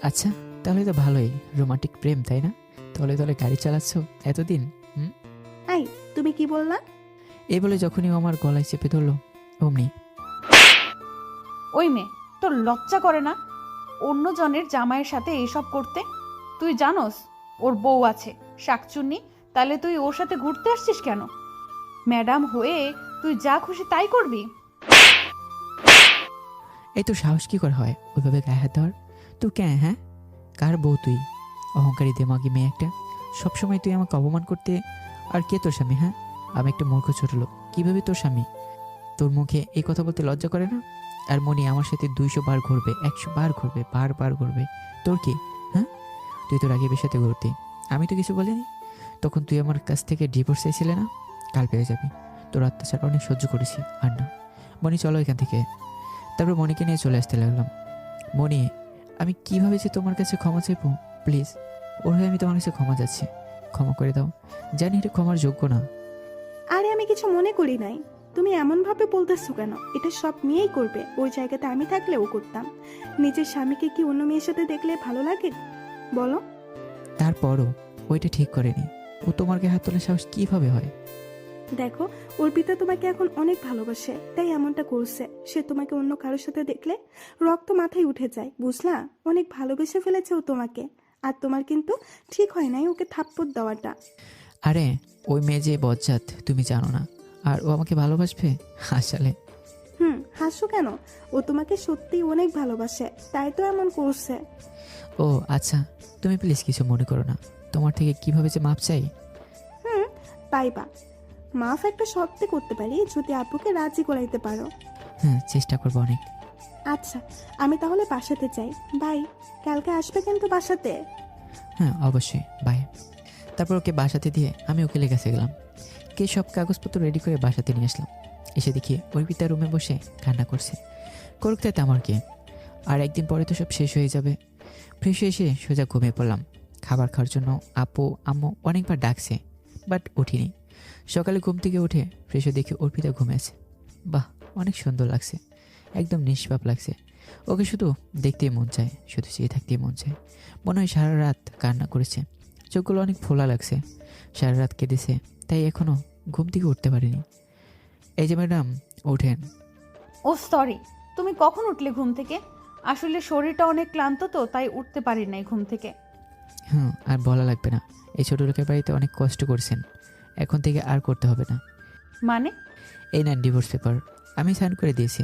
আচ্ছা, তাহলে তো ভালোই, রোমান্টিক প্রেম তাই না? তলে তলে গাড়ি চালাচ্ছ এতদিন। হুম। আই, তুমি কি বললা? এই বলে যখনই ও আমার গলায় চেপে ধরলো, অমনি ওই মেয়ে, তোর লজ্জা করে না অন্যজনের জামাইয়ের সাথে এইসব করতে? তুই জানোস ওর বউ আছে, শাকচুন্নি। তাহলে তুই ওর সাথে ঘুরতে আসছিস কেন? ম্যাডাম হয়ে তুই যা খুশি তাই করবি? এই তো সাহস কি করে হয় ওইভাবে গায়ে হাত দেওয়ার? তুই কে? হ্যাঁ, কার বউ তুই? অহংকারী দেমাগি মেয়ে একটা। সবসময় তুই আমাকে অপমান করতে। আর কে তোর স্বামী? হ্যাঁ, আমি একটা মূর্খ ছোট লোক, কীভাবে তোর স্বামী? তোর মুখে এই কথা বলতে লজ্জা করে না? আর মনি আমার সাথে 200 বার ঘুরবে, 100 বার ঘুরবে, বার ঘুরবে। তোর কি? হ্যাঁ, তুই তোর রাগীবের সাথে ঘুরতি, আমি তো কিছু বলিনি। তখন তুই আমার কাছ থেকে ডিভোর্স চাইছিলে না? কাল পেয়ে যাবি। তোর অত্যাচার অনেক সহ্য করেছি, আর না। মনি, চলো এখান থেকে। তারপর মনিকে নিয়ে চলে আসতে লাগলাম। মনি, আমি কিভাবে যে তোমার কাছে ক্ষমা চাইবো? প্লিজ, ওর হয়ে আমি তোমার কাছে ক্ষমা চাচ্ছি, ক্ষমা করে দাও। জানি এটা ক্ষমার যোগ্য না। আরে আমি কিছু মনে করি নাই। তুমি এমন ভাবে বলতেছো কেন? এটা সব মেয়েই করবে, ওই জায়গাতে আমি থাকলেও করতাম। নিজের স্বামীকে কি অন্য মেয়ের সাথে দেখলে ভালো লাগে বলো? তারপরও ওইটা ঠিক করেনি। ও তোমার গায়ে হাত তোলার সাহস কিভাবে হয়? দেখো, অর্পিতা তোমাকে এখন অনেক ভালোবাসে, তাই এমনটা করছে। সে তোমাকে অন্য কারোর সাথে দেখলে রক্ত মাথায় উঠে যায়, বুঝলা? অনেক ভালোবেসে ফেলেছে ও তোমাকে। আর তোমার কিন্তু ঠিক হয় নাই ওকে থাপ্পড় দেওয়াটা। আরে, ওই মেয়ে যে বজ্জাত তুমি জানো না। আর ও আমাকে ভালোবাসবে আসলে? হাসো কেন? ও তোমাকে সত্যিই অনেক ভালোবাসে, তাই তো এমন করছে। ও আচ্ছা, তুমি প্লিজ কিছু মনে করো না। তোমার থেকে কিভাবে যে মাপ চাই। পাইবা। মাফ একটা শর্তে করতে পারি, যদি আপুকে রাজি করাইতে পারো। হ্যাঁ, চেষ্টা করবো অনেক। আচ্ছা, আমি তাহলে বাসাতে যাই। বাই। কালকে আসবে কিন্তু বাসাতে। হ্যাঁ, অবশ্যই, বাই। তারপর ওকে বাসাতে দিয়ে আমি ওকে লেগেছে গেলাম। কে সব কাগজপত্র রেডি করে বাসাতে নিয়ে আসলাম। এসে দেখি অর্পিতা রুমে বসে কান্না করছে। করুক, তাতে আমার কি? আর একদিন পরে তো সব শেষ হয়ে যাবে। ফ্রেশ হয়ে এসে সোজা ঘুমিয়ে পড়লাম। খাবার খাওয়ার জন্য আপু আম্মু অনেকবার ডাকছে, বাট উঠিনি। সকালে ঘুম থেকে উঠে ফ্রেশ হয়ে দেখি অর্পিতা ঘুমে আছে। বাহ, অনেক সুন্দর লাগছে, একদম নিষ্পাপ লাগছে। ওকে শুধু দেখতেই মন চায়, শুধু চেয়ে থাকতেই মন চায়। মনে হয় সারা রাত কান্না করেছে, চোখগুলো অনেক ফোলা লাগছে। সারা রাত কেঁদেছে, তাই এখনও ঘুম থেকে উঠতে পারিনি। এই যে ম্যাডাম, ওঠেন। ও সরি, তুমি কখন উঠলে ঘুম থেকে? আসলে শরীরটা অনেক ক্লান্ত তো, তাই উঠতে পারি নাই ঘুম থেকে। হুম, আর বলা লাগবে না। এই ছোটো লোকের বাড়িতে অনেক কষ্ট করছেন, এখন থেকে আর করতে হবে না। মানে? এই নেন ডিভোর্স পেপার, আমি সাইন করে দিয়েছি।